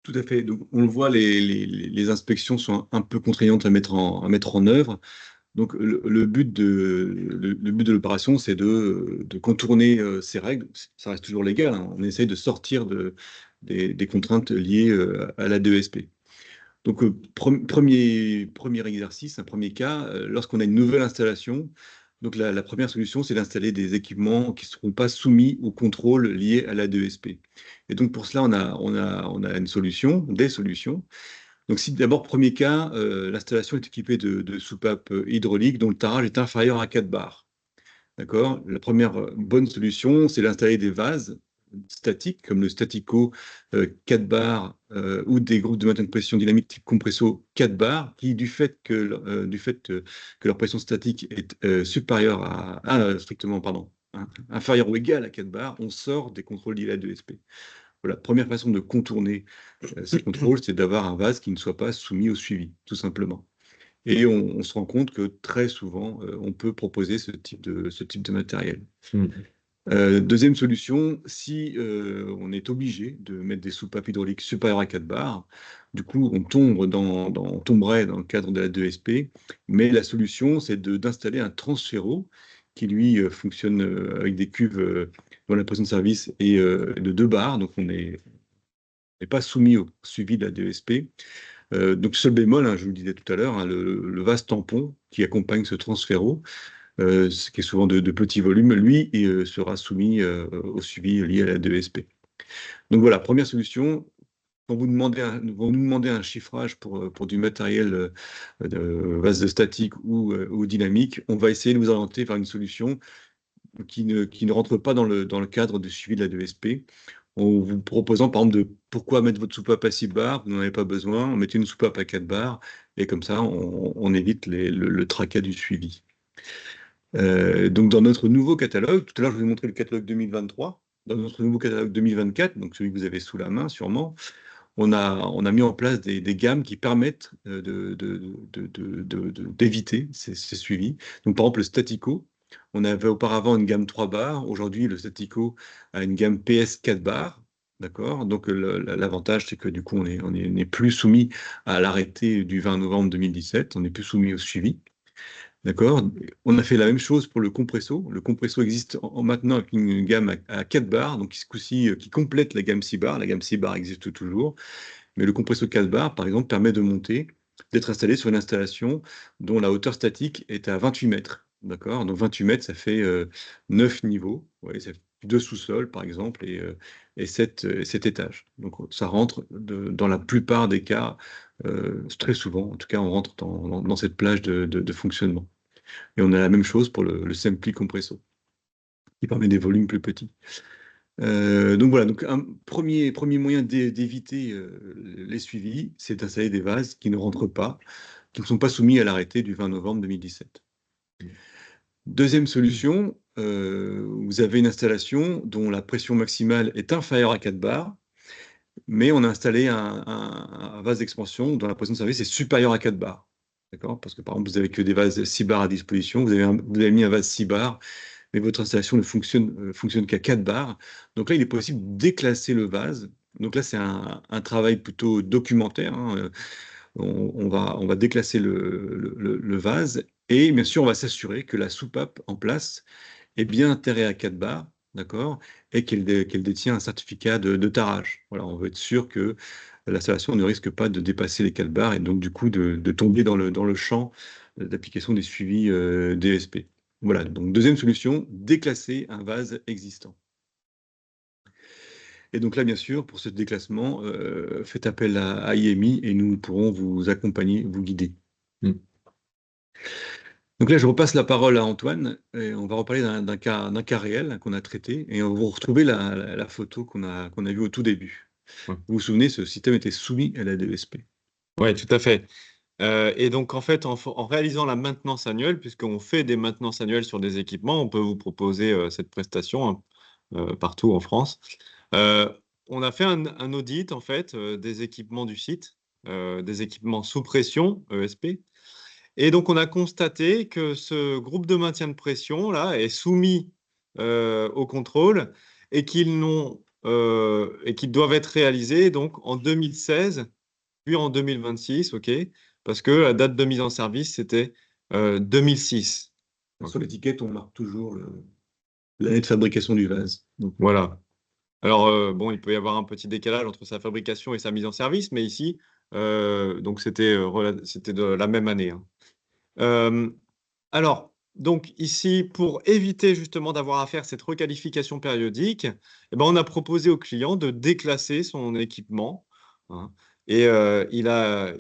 Speaker 2: Tout à fait. Donc, on le voit, les inspections sont un peu contraignantes à mettre en œuvre. Donc, le but de l'opération, c'est de contourner ces règles. Ça reste toujours légal, hein. On essaye de sortir des contraintes liées à la DESP. Donc, premier exercice, un premier cas, lorsqu'on a une nouvelle installation, donc la première solution, c'est d'installer des équipements qui ne seront pas soumis au contrôle lié à la DESP. Et donc, pour cela, on a une solution, des solutions. Donc, si d'abord, premier cas, l'installation est équipée de soupapes hydrauliques dont le tarage est inférieur à 4 bars. D'accord? La première bonne solution, c'est d'installer des vases statiques, comme le Statico 4 bars ou des groupes de maintien de pression dynamique type Compresso 4 bars, qui, du fait que leur pression statique est supérieure strictement, pardon, hein, inférieure ou égale à 4 bars, on sort des contrôles d'ILA de SP. Voilà, première façon de contourner ces contrôles, c'est d'avoir un vase qui ne soit pas soumis au suivi, tout simplement. Et on se rend compte que très souvent, on peut proposer ce type de matériel. Deuxième solution, si on est obligé de mettre des soupapes hydrauliques supérieures à 4 bars, du coup, on tomberait dans le cadre de la 2SP, mais la solution, c'est d'installer un transféro qui, lui, fonctionne avec des cuves dont la pression de service est de 2 bars, donc on n'est pas soumis au suivi de la 2SP. Donc, seul bémol, hein, je vous le disais tout à l'heure, hein, le vase tampon qui accompagne ce transféro, ce qui est souvent de petits volumes, lui, sera soumis au suivi lié à la 2SP. Donc voilà, première solution. Quand vous nous demandez un chiffrage pour du matériel de vase de statique ou dynamique, on va essayer de vous orienter vers une solution qui ne rentre pas dans le cadre du suivi de la 2SP, en vous proposant par exemple de pourquoi mettre votre soupape à 6 bars, vous n'en avez pas besoin, on met une soupape à 4 bars, et comme ça on évite le tracas du suivi. Donc dans notre nouveau catalogue, tout à l'heure je vous ai montré le catalogue 2023, dans notre nouveau catalogue 2024, donc celui que vous avez sous la main sûrement, on a mis en place des gammes qui permettent d'éviter ces suivis. Donc par exemple le Statico, on avait auparavant une gamme 3 bars, aujourd'hui le Statico a une gamme PS 4 bars. D'accord. Donc l'avantage, c'est que du coup, on n'est plus soumis à l'arrêté du 20 novembre 2017, on n'est plus soumis au suivi. D'accord? On a fait la même chose pour le Compresso. Le Compresso existe maintenant avec une gamme à 4 bars, donc ce coup-ci, qui complète la gamme 6 bars. La gamme 6 bars existe toujours, mais le Compresso 4 bars, par exemple, permet de monter, d'être installé sur une installation dont la hauteur statique est à 28 mètres. D'accord? Donc 28 mètres, ça fait 9 niveaux. Ouais, ça fait 2 sous-sols, par exemple, et 7 étages. Donc ça rentre dans la plupart des cas, très souvent, en tout cas, on rentre dans cette plage de fonctionnement. Et on a la même chose pour le Simply Compresso, qui permet des volumes plus petits. Donc voilà, donc un premier moyen d'éviter les suivis, c'est d'installer des vases qui ne rentrent pas, qui ne sont pas soumis à l'arrêté du 20 novembre 2017. Deuxième solution, vous avez une installation dont la pression maximale est inférieure à 4 bars, mais on a installé un vase d'expansion dont la pression de service est supérieure à 4 bars. D'accord? Parce que par exemple, vous avez que des vases 6 bars à disposition, vous avez mis un vase 6 bars, mais votre installation ne fonctionne qu'à 4 bars. Donc là, il est possible de déclasser le vase. Donc là, c'est un travail plutôt documentaire, hein. On va déclasser le vase et bien sûr, on va s'assurer que la soupape en place est bien atterrée à 4 bars, d'accord, et qu'elle détient un certificat de tarage. Voilà, on veut être sûr que l'installation ne risque pas de dépasser les 4 bars et donc du coup de tomber dans le champ d'application des suivis DSP. Voilà, donc deuxième solution, déclasser un vase existant. Et donc là, bien sûr, pour ce déclassement, faites appel à IMI et nous pourrons vous accompagner, vous guider.
Speaker 1: Mm.
Speaker 2: Donc là, je repasse la parole à Antoine et on va reparler d'un cas réel qu'on a traité et on va retrouver la photo qu'on a vue au tout début.
Speaker 1: Ouais.
Speaker 2: Vous vous souvenez, ce système était soumis à la DESP.
Speaker 1: Ouais, tout à fait. Et donc, en fait, en réalisant la maintenance annuelle, puisqu'on fait des maintenances annuelles sur des équipements, on peut vous proposer cette prestation, hein, partout en France. Euh, on a fait un audit, en fait, des équipements du site. des équipements sous pression, ESP. Et donc, on a constaté que ce groupe de maintien de pression là est soumis au contrôle et et qu'ils doivent être réalisés donc en 2016 puis en 2026, ok, parce que la date de mise en service c'était 2006.
Speaker 2: Sur
Speaker 1: Ok.
Speaker 2: l'étiquette, on marque toujours l'année de fabrication du vase. Donc,
Speaker 1: Voilà. Alors bon, il peut y avoir un petit décalage entre sa fabrication et sa mise en service, mais ici, donc c'était de la même année, hein. Euh, Alors, donc ici, pour éviter justement d'avoir à faire cette requalification périodique, eh ben, on a proposé au client de déclasser son équipement, hein. Et il a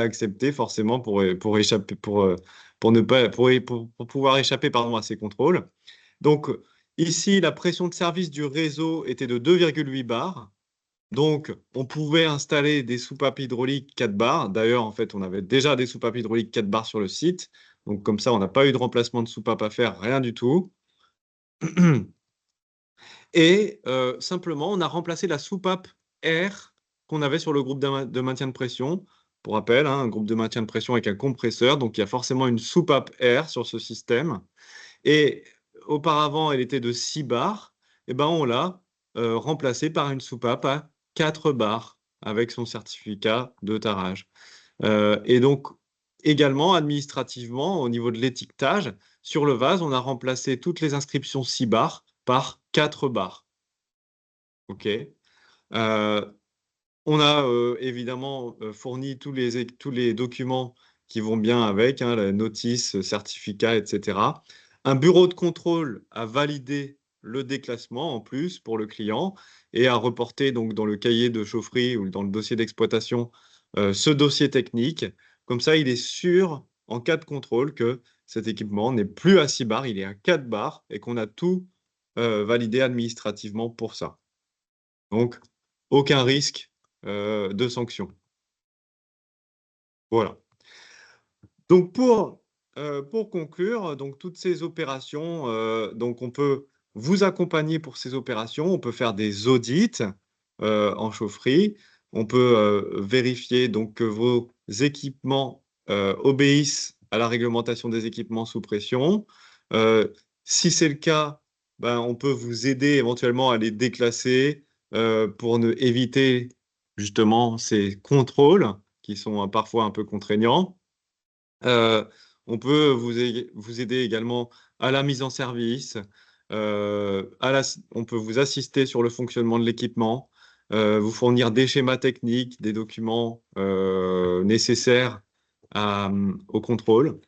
Speaker 1: accepté forcément pour échapper, pour ne pas, pour pouvoir échapper, pardon, à ces contrôles. Donc ici, la pression de service du réseau était de 2,8 bars. Donc, on pouvait installer des soupapes hydrauliques 4 bars. D'ailleurs, en fait, on avait déjà des soupapes hydrauliques 4 bars sur le site. Donc, comme ça, on n'a pas eu de remplacement de soupape à faire, rien du tout. Et simplement, on a remplacé la soupape air qu'on avait sur le groupe de maintien de pression. Pour rappel, hein, un groupe de maintien de pression avec un compresseur. Donc, il y a forcément une soupape air sur ce système. Et auparavant, elle était de 6 bars. Et ben, on l'a remplacée par une soupape à 4 bars avec son certificat de tarage. Et donc, également, administrativement, au niveau de l'étiquetage, sur le vase, on a remplacé toutes les inscriptions 6 bars par 4 bars. OK. Euh, on a évidemment fourni tous les documents qui vont bien avec, hein, la notice, certificat, etc. Un bureau de contrôle a validé le déclassement en plus pour le client et a reporté donc dans le cahier de chaufferie ou dans le dossier d'exploitation ce dossier technique. Comme ça, il est sûr en cas de contrôle que cet équipement n'est plus à 6 bars, il est à 4 bars et qu'on a tout validé administrativement pour ça. Donc, aucun risque de sanction. Voilà. Donc, pour conclure, donc, toutes ces opérations, donc, on peut vous accompagner pour ces opérations. On peut faire des audits en chaufferie. On peut vérifier donc, que vos équipements obéissent à la réglementation des équipements sous pression. Euh, Si c'est le cas, ben, on peut vous aider éventuellement à les déclasser pour éviter justement ces contrôles qui sont parfois un peu contraignants. Euh, on peut vous aider également à la mise en service, on peut vous assister sur le fonctionnement de l'équipement, vous fournir des schémas techniques, des documents nécessaires au contrôle.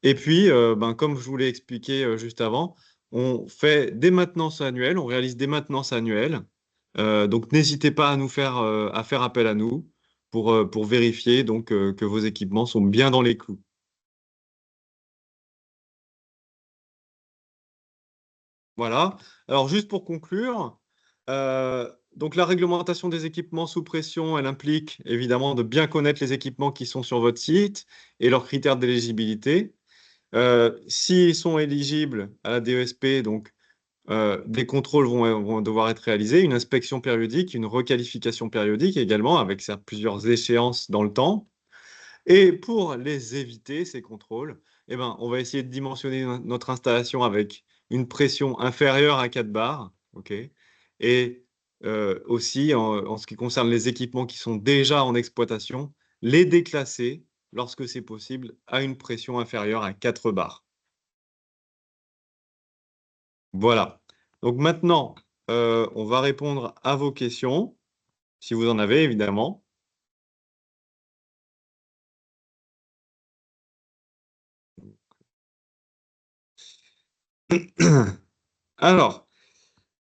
Speaker 1: Et puis, ben, comme je vous l'ai expliqué juste avant, on fait des maintenances annuelles, on réalise des maintenances annuelles. Donc, n'hésitez pas à faire appel à nous pour vérifier donc, que vos équipements sont bien dans les clous. Voilà. Alors, juste pour conclure, donc la réglementation des équipements sous pression, elle implique évidemment de bien connaître les équipements qui sont sur votre site et leurs critères d'éligibilité. S'ils sont éligibles à la DESP, donc des contrôles vont devoir être réalisés, une inspection périodique, une requalification périodique également, avec plusieurs échéances dans le temps. Et pour les éviter, ces contrôles, eh ben, on va essayer de dimensionner notre installation avec une pression inférieure à 4 bars. OK. Et aussi, en ce qui concerne les équipements qui sont déjà en exploitation, les déclasser lorsque c'est possible à une pression inférieure à 4 bars. Voilà. Donc maintenant, on va répondre à vos questions, si vous en avez évidemment. Alors,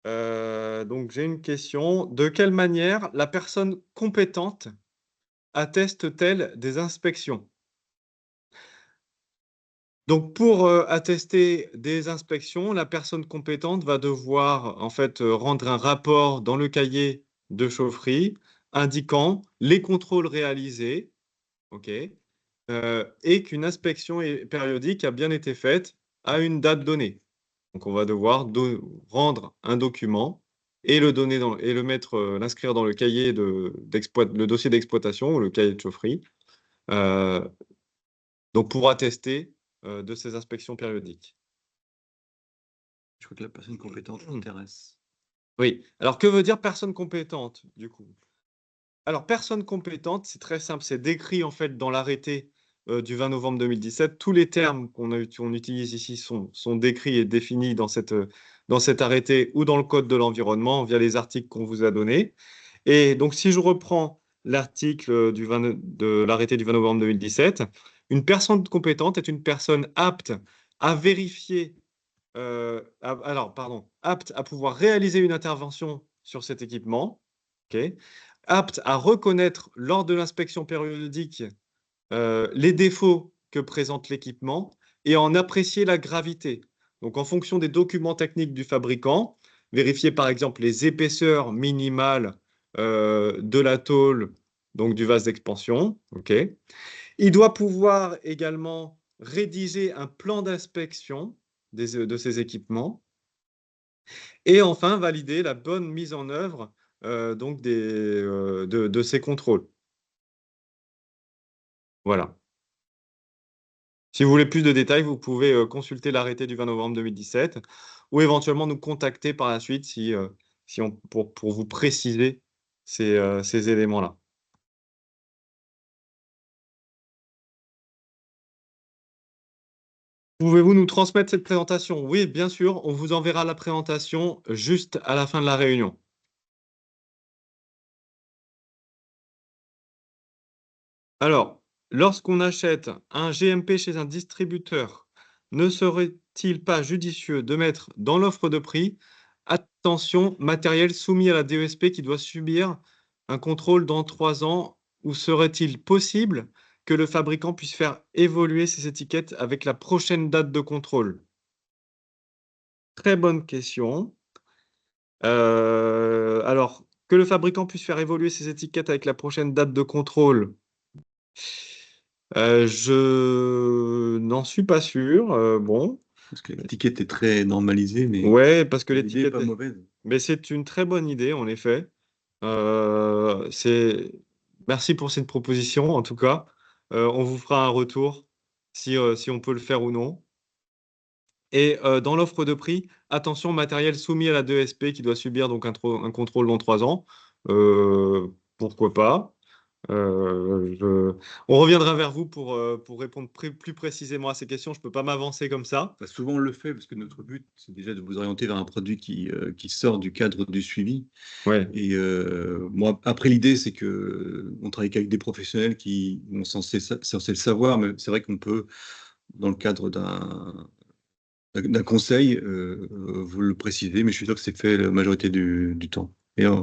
Speaker 1: donc j'ai une question. De quelle manière la personne compétente atteste-t-elle des inspections? Donc pour attester des inspections, la personne compétente va devoir en fait rendre un rapport dans le cahier de chaufferie indiquant les contrôles réalisés, ok, et qu'une inspection périodique a bien été faite à une date donnée. Donc on va devoir rendre un document et l'inscrire dans le cahier le dossier d'exploitation ou le cahier de chaufferie, euh, donc pour attester de ces inspections périodiques.
Speaker 2: Je crois que la personne compétente m'intéresse.
Speaker 1: Oui. Alors, que veut dire personne compétente, du coup? Alors, personne compétente, c'est très simple. C'est décrit, en fait, dans l'arrêté du 20 novembre 2017. Tous les termes qu'on utilise ici sont décrits et définis dans cet arrêté ou dans le Code de l'environnement via les articles qu'on vous a donnés. Et donc, si je reprends l'article de l'arrêté du 20 novembre 2017, une personne compétente est une personne apte à vérifier apte à pouvoir réaliser une intervention sur cet équipement, ok, apte à reconnaître lors de l'inspection périodique les défauts que présente l'équipement et en apprécier la gravité. Donc, en fonction des documents techniques du fabricant, vérifier par exemple les épaisseurs minimales de la tôle, donc du vase d'expansion, ok. Il doit pouvoir également rédiger un plan d'inspection de ces équipements et enfin valider la bonne mise en œuvre donc de ces contrôles. Voilà. Si vous voulez plus de détails, vous pouvez consulter l'arrêté du 20 novembre 2017 ou éventuellement nous contacter par la suite pour vous préciser ces éléments-là. Pouvez-vous nous transmettre cette présentation? Oui, bien sûr, on vous enverra la présentation juste à la fin de la réunion. Alors, lorsqu'on achète un GMP chez un distributeur, ne serait-il pas judicieux de mettre dans l'offre de prix, attention, matériel soumis à la DESP qui doit subir un contrôle dans 3 ans, ou serait-il possible que le fabricant puisse faire évoluer ses étiquettes avec la prochaine date de contrôle? Très bonne question. Alors, que le fabricant puisse faire évoluer ses étiquettes avec la prochaine date de contrôle. Je n'en suis pas sûr. Bon,
Speaker 2: Parce que l'étiquette est très normalisée, mais
Speaker 1: ouais, parce que
Speaker 2: l'idée n'est
Speaker 1: l'étiquette
Speaker 2: pas
Speaker 1: est...
Speaker 2: mauvaise.
Speaker 1: Mais c'est une très bonne idée, en effet. Euh, c'est... Merci pour cette proposition, en tout cas. On vous fera un retour si on peut le faire ou non. Et dans l'offre de prix, attention, matériel soumis à la 2SP qui doit subir donc un contrôle dans 3 ans. Pourquoi pas? On reviendra vers vous pour répondre plus précisément à ces questions. Je ne peux pas m'avancer comme ça.
Speaker 2: Enfin, souvent, on le fait parce que notre but, c'est déjà de vous orienter vers un produit qui sort du cadre du suivi.
Speaker 1: Ouais.
Speaker 2: Et moi, après, l'idée, c'est que on travaille avec des professionnels qui sont censés le savoir, mais c'est vrai qu'on peut, dans le cadre d'un conseil, vous le préciser, mais je suis sûr que c'est fait la majorité du temps. Et à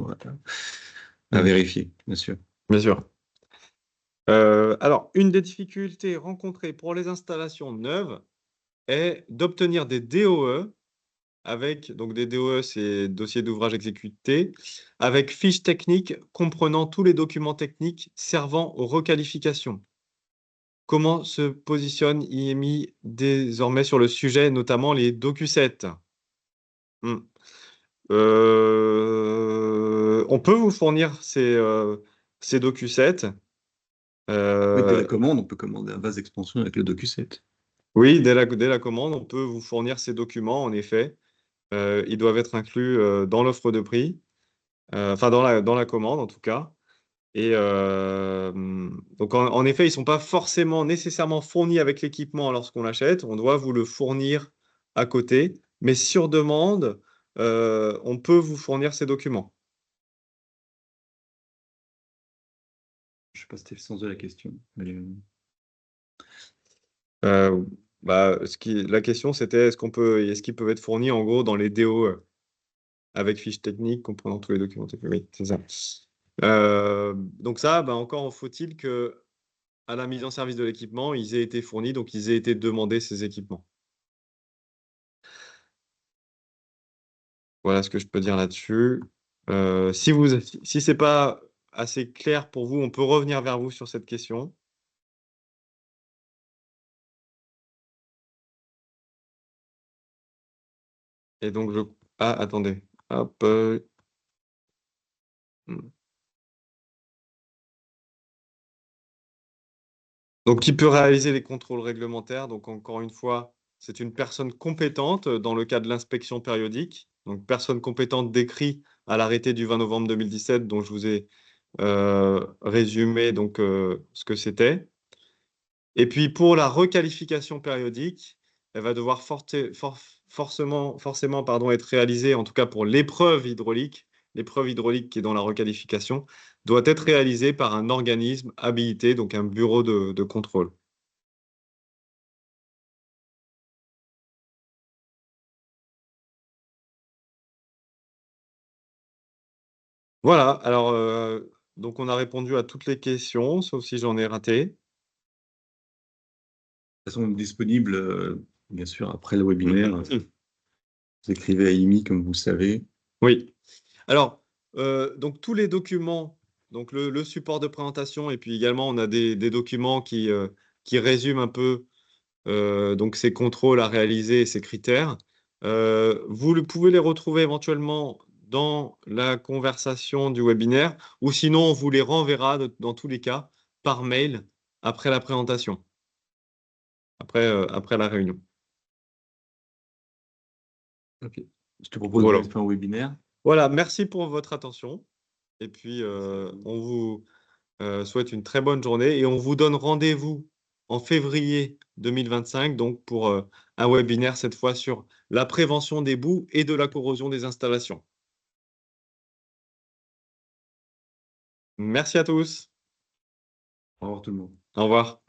Speaker 1: Ouais,
Speaker 2: vérifier, bien sûr.
Speaker 1: bien sûr. Alors, une des difficultés rencontrées pour les installations neuves est d'obtenir des DOE donc des DOE, c'est dossier d'ouvrage exécuté, avec fiches techniques comprenant tous les documents techniques servant aux requalifications. Comment se positionne IMI désormais sur le sujet, notamment les DocuSet? Hmm. On peut vous fournir ces DocuSet.
Speaker 2: Oui, dès la
Speaker 1: Euh,
Speaker 2: commande, on peut commander un vase d'expansion avec le DocuSet.
Speaker 1: oui, dès la commande, on peut vous fournir ces documents, en effet. Ils doivent être inclus dans l'offre de prix, enfin dans la commande en tout cas. Et donc en effet, ils ne sont pas forcément nécessairement fournis avec l'équipement lorsqu'on l'achète. On doit vous le fournir à côté, mais sur demande, on peut vous fournir ces documents.
Speaker 2: Je ne sais pas si c'était le sens de la question. Mais,
Speaker 1: Euh, la question c'était est-ce qu'ils peuvent être fournis en gros dans les DOE avec fiches techniques comprenant tous les documents techniques. Oui, c'est ça. Donc ça, encore faut-il que à la mise en service de l'équipement, ils aient été fournis, donc ils aient été demandés ces équipements. Voilà ce que je peux dire là-dessus. Si c'est pas assez clair pour vous, on peut revenir vers vous sur cette question. Et donc, attendez. Hop. Mm. Donc, qui peut réaliser les contrôles réglementaires? Donc, encore une fois, c'est une personne compétente dans le cas de l'inspection périodique. Donc, personne compétente décrit à l'arrêté du 20 novembre 2017, dont je vous ai résumé donc, ce que c'était. Et puis, pour la requalification périodique, elle va devoir forcément pardon, être réalisée, en tout cas pour l'épreuve hydraulique. L'épreuve hydraulique qui est dans la requalification doit être réalisée par un organisme habilité, donc un bureau de contrôle. Voilà, alors, donc on a répondu à toutes les questions, sauf si j'en ai raté.
Speaker 2: De toute façon, disponible, bien sûr, après le webinaire. Vous écrivez à IMI, comme vous le savez.
Speaker 1: Oui. Alors, donc tous les documents, donc le support de présentation, et puis également on a des documents qui résument un peu donc ces contrôles à réaliser et ces critères. Pouvez les retrouver éventuellement dans la conversation du webinaire, ou sinon on vous les renverra dans tous les cas par mail après la présentation, après la réunion.
Speaker 2: Ok. Je te propose de
Speaker 1: Voilà.
Speaker 2: mettre fin au webinaire.
Speaker 1: Voilà, merci pour votre attention. Et puis, on vous souhaite une très bonne journée et on vous donne rendez-vous en février 2025, donc pour un webinaire cette fois sur la prévention des boues et de la corrosion des installations. Merci à tous.
Speaker 2: Au revoir tout le monde.
Speaker 1: Au revoir.